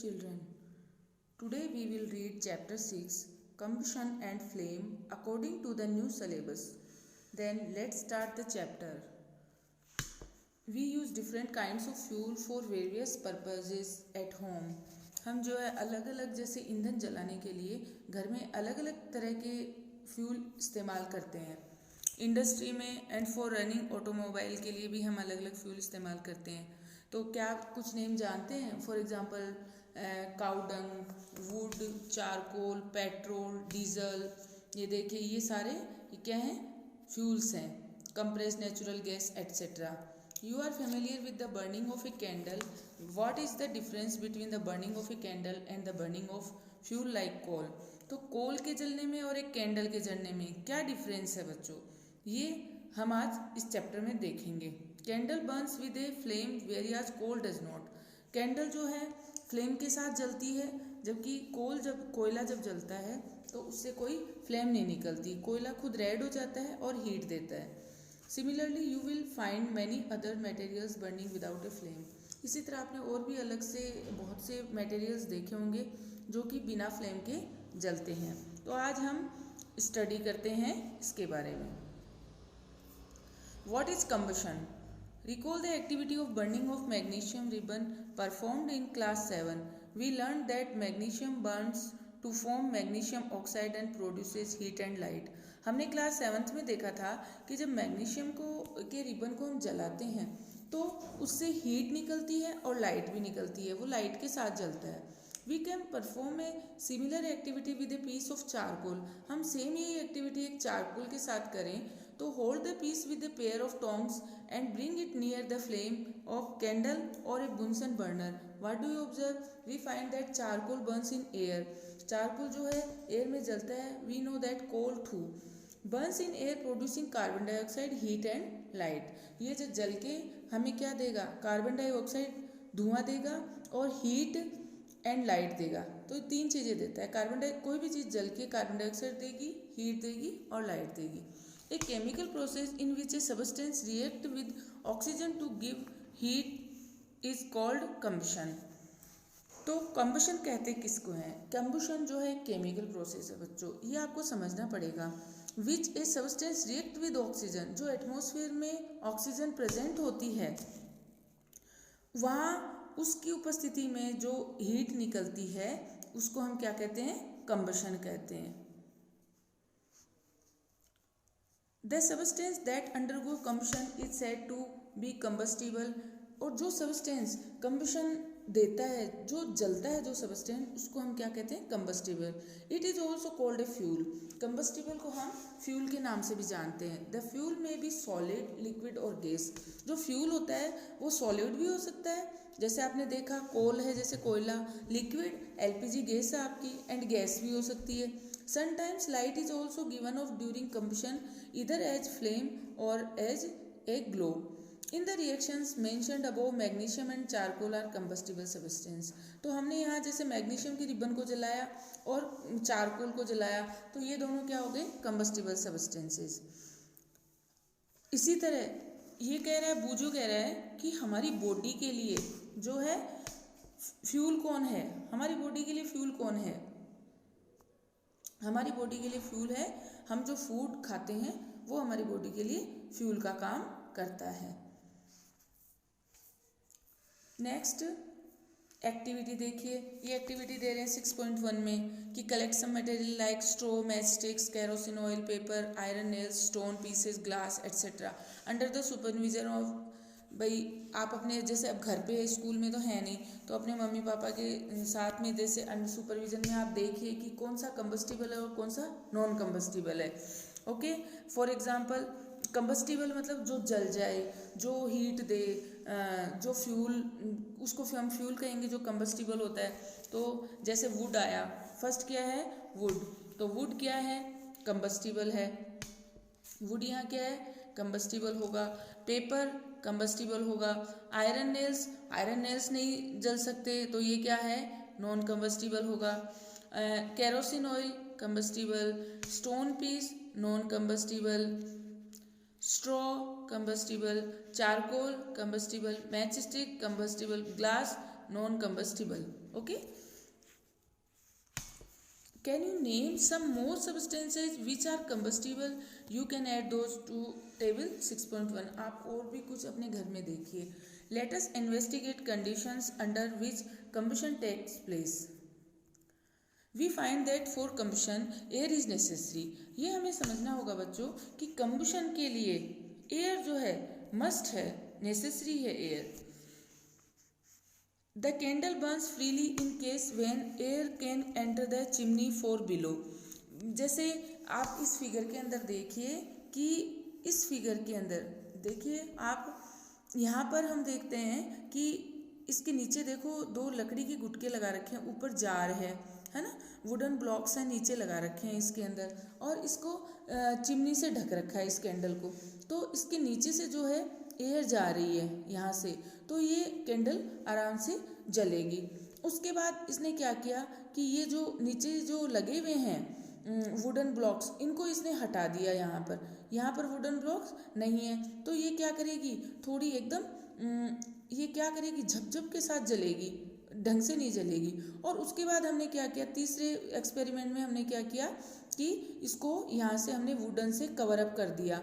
children. Today we will read chapter 6 Combustion and Flame according to the new syllabus. Then let's start the chapter. We use different kinds of fuel for various purposes at home. हम जो है अलग अलग जैसे ईंधन जलाने के लिए घर में अलग अलग तरह के फ्यूल इस्तेमाल करते हैं. इंडस्ट्री में एंड फॉर रनिंग ऑटोमोबाइल के लिए भी हम अलग अलग फ्यूल इस्तेमाल करते हैं. तो क्या आप कुछ नेम जानते हैं? For example cow dung, would, charcoal, petrol, diesel. ये देखिए ये सारे क्या हैं? फ्यूल्स हैं. Compress natural gas etcetera. You are familiar with the burning of a candle. What is the difference between the burning of a candle and the burning of fuel like coal? तो कोल के जलने में और एक candle के जलने में क्या डिफरेंस है बच्चों? ये हम आज इस चैप्टर में देखेंगे. Candle burns with a flame whereas coal does not. Candle जो है फ्लेम के साथ जलती है, जबकि कोयला जब जलता है तो उससे कोई फ्लेम नहीं निकलती. कोयला खुद रेड हो जाता है और हीट देता है. Similarly you will find many other materials burning without a flame. इसी तरह आपने और भी अलग से बहुत से मटेरियल्स देखे होंगे जो कि बिना फ्लेम के जलते हैं. तो आज हम स्टडी करते हैं इसके बारे में. What is combustion? Recall the activity of burning of magnesium ribbon performed in class 7. We learned that magnesium burns to form magnesium oxide and produces heat and light. हमने क्लास 7th में देखा था कि जब मैग्नीशियम के ribbon को हम जलाते हैं तो उससे हीट निकलती है और लाइट भी निकलती है. वो लाइट के साथ जलता है. We can perform a similar activity with a piece of charcoal. हम सेम यही एक्टिविटी एक चारकोल के साथ करें तो hold the piece with a pair of tongs and bring it near the flame of candle और a bunsen burner. What do you observe? We find that charcoal burns in air. Charcoal जो है air में जलता है. We know that coal too burns in air producing carbon dioxide, heat and light. ये जो जल के हमें क्या देगा? कार्बन डाइऑक्साइड धुआं देगा और हीट एंड लाइट देगा. तो तीन चीज़ें देता है. कोई भी चीज़ जल के कार्बन डाइऑक्साइड देगी, हीट देगी और लाइट देगी. A chemical process in which a substance react with oxygen to give heat is called combustion. तो combustion कहते किसको है? combustion जो है केमिकल प्रोसेस है बच्चों, ये आपको समझना पड़ेगा. Which a substance react with oxygen, जो एटमॉस्फेयर में ऑक्सीजन प्रेजेंट होती है वहाँ उसकी उपस्थिति में जो हीट निकलती है उसको हम क्या कहते हैं? combustion कहते हैं. The substance that undergo combustion is said to be combustible. और जो सबस्टेंस कम्बशन देता है, जो जलता है, जो सबस्टेंस, उसको हम क्या कहते हैं? Combustible. It is also called a fuel. Combustible को हम फ्यूल के नाम से भी जानते हैं. द फ्यूल में बी सॉलिड, लिक्विड और गैस. जो फ्यूल होता है वो सॉलिड भी हो सकता है, जैसे आपने देखा कोल है, जैसे कोयला. लिक्विड एलपीजी गैस है आपकी, एंड गैस भी हो सकती है. Sometimes light is also given off during combustion either as flame or as a glow. In the reactions mentioned above, magnesium and charcoal are combustible substance. तो हमने यहाँ जैसे मैग्नीशियम की रिबन को जलाया और चारकोल को जलाया तो ये दोनों क्या हो गए? combustible substances. इसी तरह ये कह रहा है, बूजो कह रहा है कि हमारी बॉडी के लिए जो है फ्यूल कौन है? हमारी बॉडी के लिए फ्यूल कौन है? हमारी बॉडी के लिए फ्यूल है, हम जो फूड खाते हैं वो हमारी बॉडी के लिए फ्यूल का काम करता है. नेक्स्ट एक्टिविटी देखिए. ये एक्टिविटी दे रहे हैं 6.1 में कि collect some material like straw, match sticks, kerosene oil, paper, iron nails, stone pieces, glass etcetera under the supervision of. भाई आप अपने जैसे अब घर पे स्कूल में तो है नहीं, तो अपने मम्मी पापा के साथ में जैसे अंडर सुपरविजन में आप देखिए कि कौन सा कंबस्टिबल है और कौन सा नॉन कंबस्टिबल है. ओके. फॉर एग्जांपल कंबस्टिबल मतलब जो जल जाए, जो हीट दे, जो फ्यूल, उसको हम फ्यूल कहेंगे जो कंबस्टिबल होता है. तो जैसे वुड आया, फर्स्ट क्या है? वुड. तो वुड क्या है? कंबस्टिबल है. वुड यहाँ क्या है? कंबस्टिबल होगा. पेपर कंबस्टिबल होगा. आयरन नेल्स नहीं जल सकते तो ये क्या है? नॉन कंबस्टिबल होगा. Kerosene oil combustible. Stone piece non combustible. Straw combustible. Charcoal combustible. Match stick combustible. Glass non combustible. Okay. Can you name some more substances which are combustible? You can add those to table 6.1. आप और भी कुछ अपने घर में देखिए. Let us investigate conditions under which combustion takes place. We find that for combustion air is necessary. ये हमें समझना होगा बच्चों कि combustion के लिए air जो है must है, necessary है air. The candle burns freely in case when air can enter the chimney for below. जैसे आप इस फिगर के अंदर देखिए कि इस फिगर के अंदर देखिए आप यहाँ पर हम देखते हैं कि इसके नीचे देखो दो लकड़ी के गुटके लगा रखे हैं, ऊपर जार है ना, वुडन ब्लॉक्स हैं नीचे लगा रखे हैं इसके अंदर, और इसको चिमनी से ढक रखा है इस कैंडल को. तो इसके नीचे से जो है एयर जा रही है यहाँ से, तो ये कैंडल आराम से जलेगी. उसके बाद इसने क्या किया कि ये जो नीचे जो लगे हुए हैं वुडन ब्लॉक्स, इनको इसने हटा दिया. यहाँ पर वुडन ब्लॉक्स नहीं है, तो ये क्या करेगी, थोड़ी एकदम ये क्या करेगी, झपझप के साथ जलेगी, ढंग से नहीं जलेगी. और उसके बाद हमने क्या किया, तीसरे एक्सपेरिमेंट में हमने क्या किया कि इसको यहाँ से हमने वुडन से कवर अप कर दिया.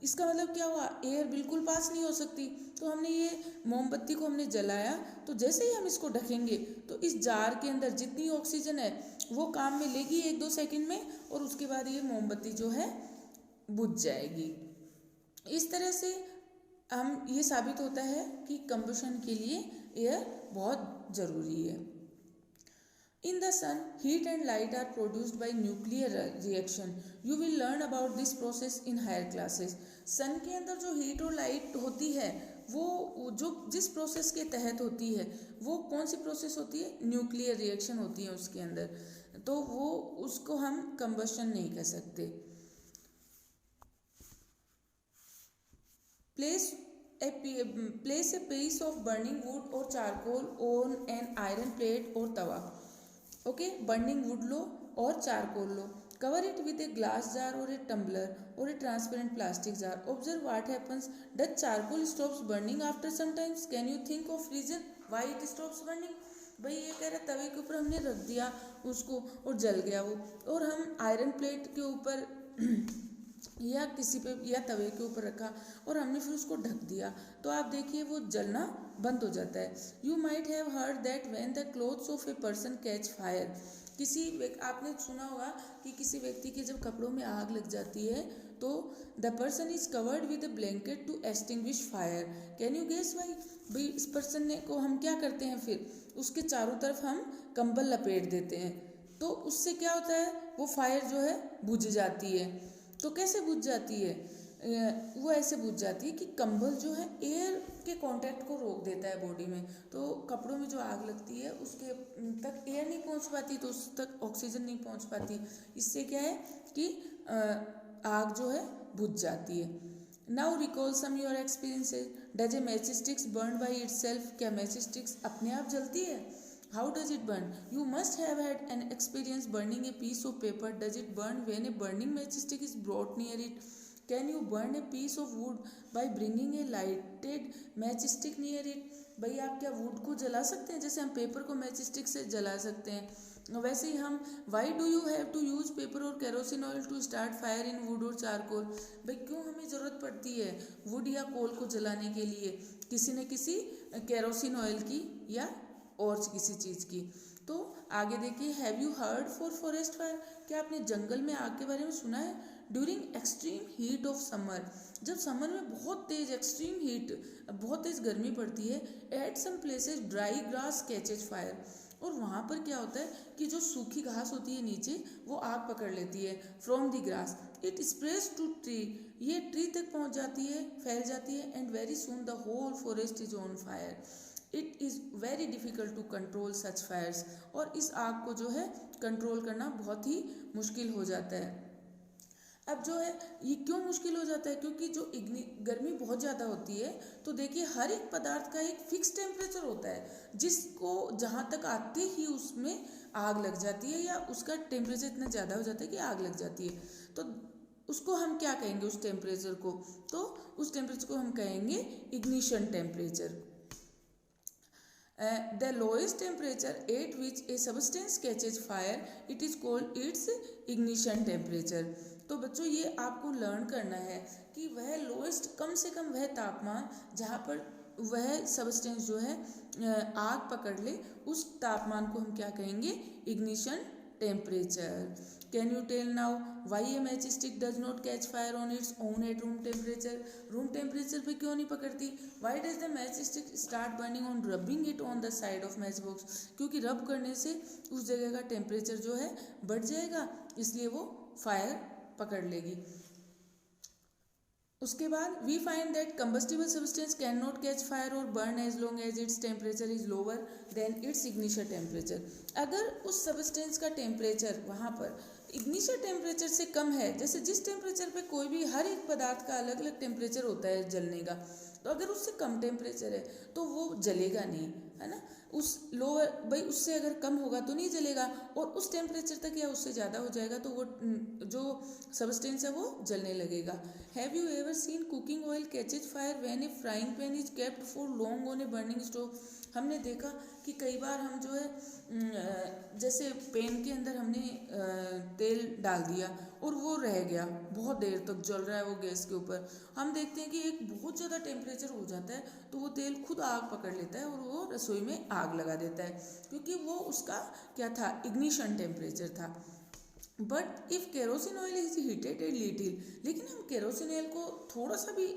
इसका मतलब क्या हुआ, एयर बिल्कुल पास नहीं हो सकती. तो हमने ये मोमबत्ती को हमने जलाया, तो जैसे ही हम इसको ढकेंगे तो इस जार के अंदर जितनी ऑक्सीजन है वो काम में लेगी 1-2 सेकंड में, और उसके बाद ये मोमबत्ती जो है बुझ जाएगी. इस तरह से हम ये साबित होता है कि कंबशन के लिए एयर बहुत ज़रूरी है. In the sun, heat and light are produced by nuclear reaction. You will learn about this process in higher classes. सन के अंदर जो हीट और लाइट होती है वो जो जिस प्रोसेस के तहत होती है वो कौन सी प्रोसेस होती है, न्यूक्लियर रिएक्शन होती है उसके अंदर, तो वो उसको हम कंबशन नहीं कह सकते. Place a piece of burning wood or charcoal on an iron plate or tawa. Okay, burning wood लो और चारकोल लो. Cover it with a glass jar और ए टम्बलर और a transparent plastic jar. Observe what happens. Does charcoal stops burning after some times. Can you think of reason why it stops burning. भाई ये कह रहा तवे के ऊपर हमने रख दिया उसको और जल गया वो, और हम आयरन प्लेट के ऊपर या किसी पे या तवे के ऊपर रखा और हमने फिर उसको ढक दिया, तो आप देखिए वो जलना बंद हो जाता है. You might have heard that when the clothes of a person catch fire. आपने सुना होगा कि किसी व्यक्ति के जब कपड़ों में आग लग जाती है तो the person is covered with a blanket to extinguish fire. Can you guess why. भाई इस पर्सन ने को हम क्या करते हैं, फिर उसके चारों तरफ हम कंबल लपेट देते हैं, तो उससे क्या होता है, वो फायर जो है बुझ जाती है. तो कैसे बुझ जाती है, वो ऐसे बुझ जाती है कि कंबल जो है एयर के कांटेक्ट को रोक देता है बॉडी में, तो कपड़ों में जो आग लगती है उसके तक एयर नहीं पहुंच पाती, तो उस तक ऑक्सीजन नहीं पहुंच पाती. इससे क्या है कि आग जो है बुझ जाती है. Now recall some your experiences. Does a match sticks burn by itself. क्या मैच स्टिक्स अपने आप जलती है. How does it burn? You must have had an experience burning a piece of paper. Does it burn when a burning matchstick is brought near it? Can you burn a piece of wood by bringing a lighted matchstick near it? भाई आप क्या would को जला सकते हैं जैसे हम paper को मैचस्टिक से जला सकते हैं, वैसे ही हम why do you have to use paper और kerosene oil to start fire in wood और चारकोल. भाई क्यों हमें ज़रूरत पड़ती है वुड या कोल को जलाने के लिए, किसी न किसी केरोसिन ऑयल की या और किसी चीज़ की. तो आगे देखिए, have you heard for forest fire. क्या आपने जंगल में आग के बारे में सुना है. During extreme heat of summer. जब समर में बहुत तेज एक्सट्रीम हीट, बहुत तेज गर्मी पड़ती है, at some places dry grass catches fire. और वहाँ पर क्या होता है कि जो सूखी घास होती है नीचे वो आग पकड़ लेती है from the grass. It spreads to tree. ये ट्री तक पहुँच जाती है, फैल जाती है, and very soon the whole forest is on fire. It is very difficult to control such fires. और इस आग को जो है कंट्रोल करना बहुत ही मुश्किल हो जाता है. अब जो है ये क्यों मुश्किल हो जाता है, क्योंकि जो गर्मी बहुत ज़्यादा होती है, तो देखिए हर एक पदार्थ का एक फिक्स टेम्परेचर होता है जिसको जहाँ तक आते ही उसमें आग लग जाती है, या उसका टेम्परेचर इतना ज़्यादा हो जाता है कि आग लग जाती है. तो उसको हम क्या कहेंगे उस टेम्परेचर को, तो उस टेम्परेचर को हम कहेंगे ignition temperature. The lowest temperature at which a substance catches fire, it is called its ignition temperature. तो बच्चों ये आपको लर्न करना है कि वह लोएस्ट, कम से कम वह तापमान जहाँ पर वह सब्सटेंस जो है आग पकड़ ले, उस तापमान को हम क्या कहेंगे? Ignition temperature. Can you tell now why a match stick does not catch fire on its own at room temperature? Room temperature पे क्यों नहीं पकड़ती? Why does the match stick start burning on rubbing it on the side of match box? क्योंकि rub करने से उस जगह का टेम्परेचर जो है बढ़ जाएगा, इसलिए वो फायर पकड़ लेगी. उसके बाद we find that combustible substance can not catch fire और burn as long as its temperature is lower than its ignition temperature. अगर उस सब्सटेंस का टेम्परेचर वहाँ पर इग्निशन टेम्परेचर से कम है, जैसे जिस टेम्परेचर पे कोई भी हर एक पदार्थ का अलग अलग टेम्परेचर होता है जलने का, तो अगर उससे कम टेम्परेचर है तो वो जलेगा नहीं, है ना. उस लोअर भाई उससे अगर कम होगा तो नहीं जलेगा, और उस टेम्परेचर तक या उससे ज़्यादा हो जाएगा तो वो जो सब्सटेंस है वो जलने लगेगा. Have you ever seen cooking oil catches fire when A frying pan is kept for long on a burning stove? हमने देखा कि कई बार हम जो है जैसे पेन के अंदर हमने तेल डाल दिया और वो रह गया, बहुत देर तक जल रहा है वो गैस के ऊपर. हम देखते हैं कि एक बहुत ज़्यादा टेम्परेचर हो जाता है तो वो तेल खुद आग पकड़ लेता है और वो रसोई में आग लगा देता है, क्योंकि वो उसका क्या था? इग्निशन टेम्परेचर था. But if kerosene oil is heated a little, लेकिन हम केरोसिन ऑयल को थोड़ा सा भी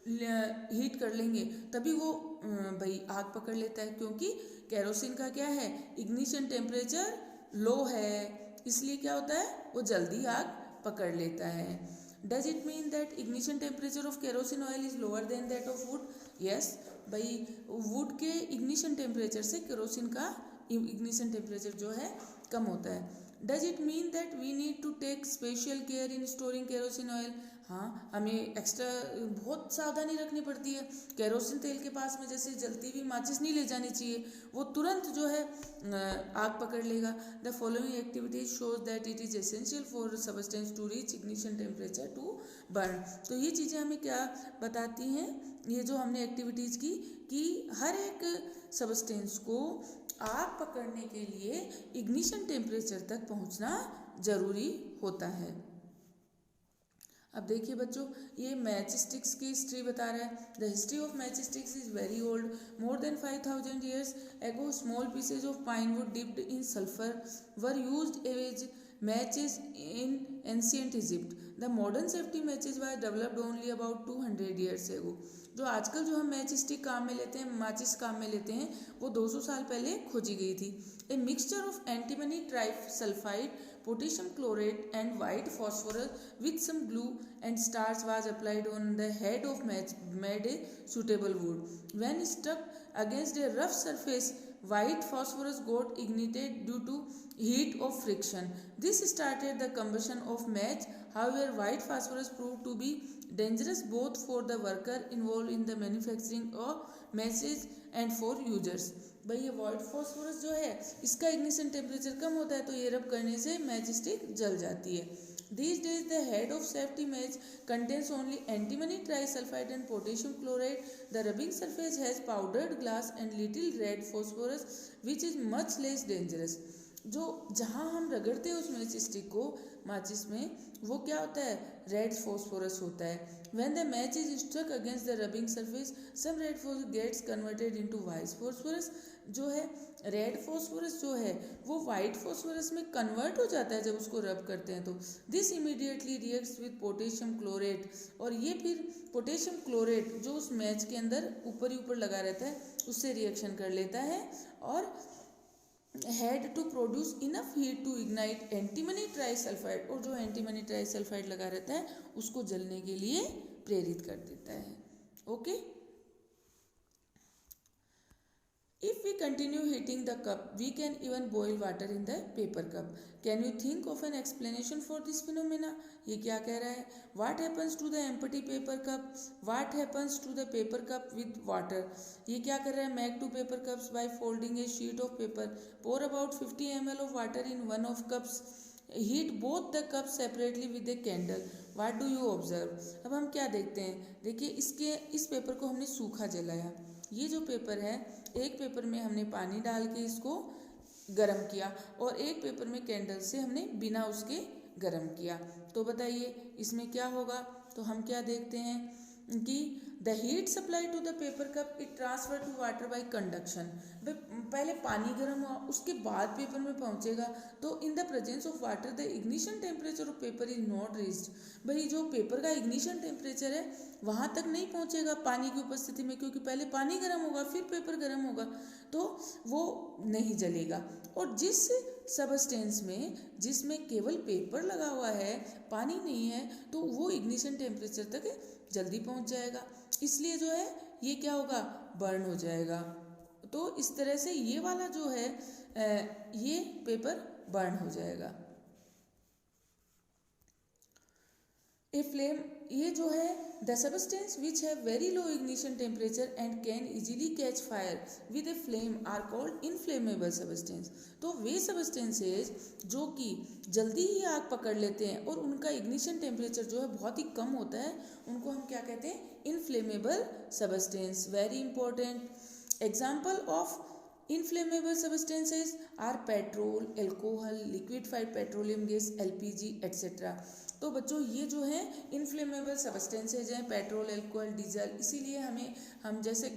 हीट कर लेंगे तभी वो भाई आग पकड़ लेता है, क्योंकि केरोसिन का क्या है? इग्निशन टेम्परेचर लो है, इसलिए क्या होता है? वो जल्दी आग पकड़ लेता है. Does it mean that ignition temperature of kerosene oil is lower than that of wood? Yes भाई, वुड के इग्निशन टेम्परेचर से केरोसिन का इग्निशन टेम्परेचर जो है कम होता है. Does it mean that we need to take special care in storing kerosene oil? हाँ, हमें एक्स्ट्रा बहुत सावधानी रखनी पड़ती है. केरोसिन तेल के पास में जैसे जलती हुई माचिस नहीं ले जानी चाहिए, वो तुरंत जो है आग पकड़ लेगा. The following activities shows that it is essential for substance to reach ignition temperature to burn. तो ये चीज़ें हमें क्या बताती हैं, ये जो हमने एक्टिविटीज़ की कि हर एक सब्सटेंस को आग पकड़ने के लिए इग्निशन टेम्परेचर तक पहुंचना जरूरी होता है. अब देखिए बच्चों, ये मैच स्टिक्स की हिस्ट्री बता रहा है. The history of match sticks is very old. More than 5000 years ago small pieces of pine wood dipped in sulphur were used as matches in ancient Egypt. The modern safety matches were developed only about 200 years ago. जो आजकल जो हम match stick काम में लेते हैं, माचिस काम में लेते हैं, वो 200 साल पहले खोजी गई थी. A mixture of antimony trisulphide, potassium chlorate and white phosphorus with some glue and starch was applied on the head of match made a suitable wood. When struck against a rough surface, white phosphorus got ignited due to heat of friction. This started the combustion of match. However, white phosphorus proved to be dangerous both for the worker involved in the manufacturing of matches and for users. भाई ये white phosphorus जो है इसका ignition temperature कम होता है तो ये रब करने से मैच स्टिक जल जाती है. These days the head of safety match contains only antimony trisulfide and potassium chloride. The rubbing surface has powdered glass and little red phosphorus which is much less dangerous. जो जहाँ हम रगड़ते हैं उस match stick को माचिस में, वो क्या होता है? रेड फॉस्फोरस होता है. When the match is struck against the rubbing surface, some red phosphorus gets converted into white phosphorus. जो है रेड फॉस्फोरस जो है वो वाइट फॉस्फोरस में कन्वर्ट हो जाता है जब उसको रब करते हैं तो. This immediately reacts with potassium chlorate, और ये फिर पोटेशियम क्लोरेट जो उस मैच के अंदर ऊपर ही ऊपर लगा रहता है उससे रिएक्शन कर लेता है और had to produce enough heat to ignite antimony trisulphide, और जो एंटीमनी ट्राइसल्फाइड लगा रहता है उसको जलने के लिए प्रेरित कर देता है. Okay. If we continue heating the cup, we can even boil water in the paper cup. Can you think of an explanation for this phenomena? ये क्या कह रहा है? What happens to the empty paper cup? What happens to the paper cup with water? ये क्या कर रहा है? Make two paper cups by folding a sheet of paper. Pour about 50 ml of water in one of cups. Heat both the cups separately with a candle. What do you observe? अब हम क्या देखते हैं? देखिए इस paper को हमने सूखा जलाया, ये जो पेपर है, एक पेपर में हमने पानी डाल के इसको गरम किया और एक पेपर में कैंडल से हमने बिना उसके गरम किया। तो बताइए इसमें क्या होगा। तो हम क्या देखते हैं कि the heat supply to the paper cup it transfer to water by conduction. पहले पानी गर्म हुआ, उसके बाद पेपर में पहुंचेगा। तो in the presence of water the ignition temperature of paper is not reached. भाई जो पेपर का इग्निशन टेम्परेचर है वहां तक नहीं पहुंचेगा पानी की उपस्थिति में, क्योंकि पहले पानी गर्म होगा फिर पेपर गर्म होगा, तो वो नहीं जलेगा। और जिस सबस्टेंस में जिसमें केवल पेपर लगा हुआ है, पानी नहीं है, तो वो इग्निशन टेम्परेचर तक जल्दी पहुंच जाएगा, इसलिए जो है ये क्या होगा, बर्न हो जाएगा। तो इस तरह से ये वाला जो है ये पेपर बर्न हो जाएगा। ए फ्लेम, ये जो है the substance which have very low ignition temperature and can easily catch fire with a flame are called inflammable substance. तो वे सबस्टेंसेज जो कि जल्दी ही आग पकड़ लेते हैं और उनका इग्निशन टेम्परेचर जो है बहुत ही कम होता है, उनको हम क्या कहते हैं, inflammable substance. Very important example of inflammable substances are petrol, alcohol, liquefied petroleum gas, LPG etc. तो बच्चों ये जो है इनफ्लेमेबल सबस्टेंसेज हैं, पेट्रोल, अल्कोहल, डीजल। इसीलिए हम जैसे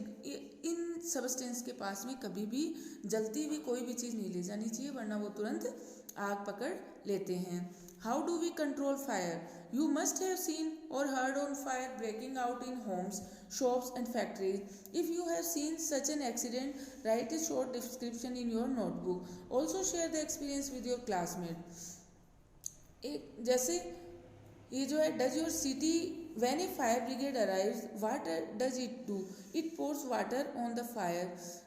इन सबस्टेंस के पास में कभी भी जलती हुई कोई भी चीज़ नहीं ले जानी चाहिए, वरना वो तुरंत आग पकड़ लेते हैं। How do we control fire? You must have seen or heard on fire breaking out in homes, shops and factories. If you have seen such an accident, write a short description in your notebook. Also share the experience with your classmates. एक जैसे ये जो है, does your city when a fire brigade arrives, what does it do? It pours water on the fire.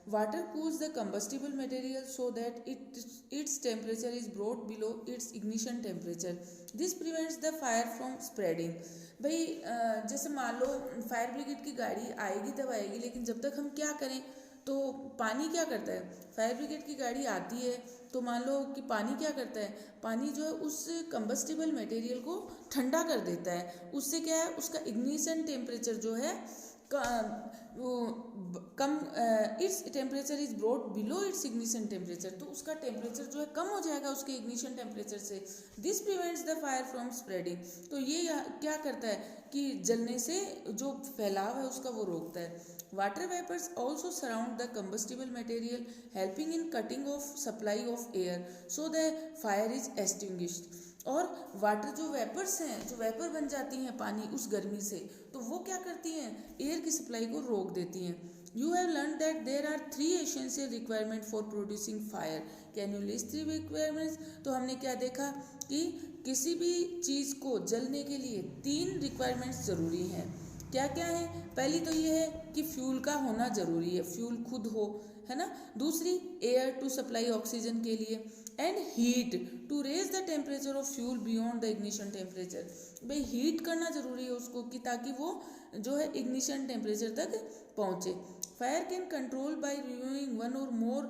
Water cools the combustible material so that its temperature is brought below its ignition temperature. This prevents the fire from spreading. भाई जैसे मान लो fire brigade की गाड़ी आएगी तब आएगी, लेकिन जब तक हम क्या करें, तो पानी क्या करता है, फायर ब्रिगेड की गाड़ी आती है तो मान लो कि पानी क्या करता है, पानी जो है उस कंबस्टिबल मटेरियल को ठंडा कर देता है। उससे क्या है, उसका इग्निशन टेम्परेचर जो है कम, its temperature is brought below its ignition temperature, तो उसका टेम्परेचर जो है कम हो जाएगा उसके इग्निशन टेम्परेचर से। This prevents the fire from spreading. तो ये क्या करता है कि जलने से जो फैलाव है उसका वो रोकता है। Water vapours also surround the combustible material helping in cutting off supply of air so the fire is extinguished. और वाटर जो वेपर्स हैं, जो वेपर बन जाती हैं पानी उस गर्मी से, तो वो क्या करती हैं, एयर की सप्लाई को रोक देती हैं। You have learn that there are 3 essential requirement for producing fire. Can you list 3 requirements? तो हमने क्या देखा कि किसी भी चीज़ को जलने के लिए 3 रिक्वायरमेंट्स ज़रूरी हैं। क्या क्या है? पहली तो ये है कि फ्यूल का होना ज़रूरी है, फ्यूल खुद हो, है ना। दूसरी, एयर टू सप्लाई ऑक्सीजन के लिए, and heat to raise the temperature of fuel beyond the ignition temperature. भाई हीट करना जरूरी है उसको कि ताकि वो जो है इग्निशन टेम्परेचर तक पहुँचे। Fire can control by removing 1 or more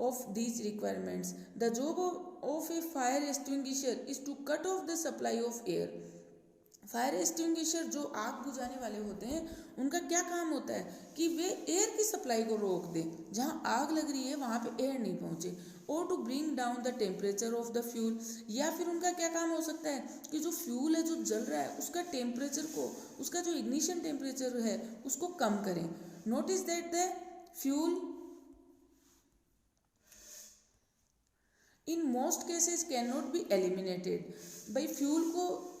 of these requirements. The job of a fire extinguisher is to cut off the supply of air. Fire extinguisher जो आग बुझाने वाले होते हैं, उनका क्या काम होता है कि वे एयर की सप्लाई को रोक दें, जहां आग लग रही है वहां पे एयर नहीं पहुंचे। और to bring down the temperature of the fuel, या फिर उनका क्या काम हो सकता है कि जो फ्यूल है जो जल रहा है उसका टेम्परेचर को, उसका जो इग्निशन टेम्परेचर है उसको कम करें। Notice that the fuel in most cases can not be eliminated. भाई फ्यूल को,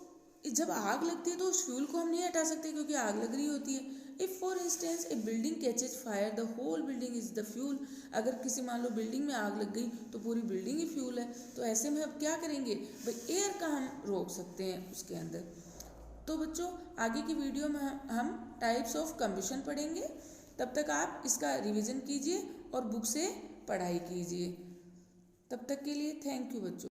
जब आग लगती है तो उस फ्यूल को हम नहीं हटा सकते क्योंकि आग लग रही होती है। If for instance a building catches fire the whole building is the fuel. अगर किसी मान लो बिल्डिंग में आग लग गई तो पूरी बिल्डिंग ही फ्यूल है, तो ऐसे में अब क्या करेंगे, भाई एयर का हम रोक सकते हैं उसके अंदर। तो बच्चों आगे की वीडियो में हम टाइप्स ऑफ कम्बशन पढ़ेंगे। तब तक आप इसका रिविज़न कीजिए और बुक से पढ़ाई कीजिए। तब तक के लिए थैंक यू बच्चों।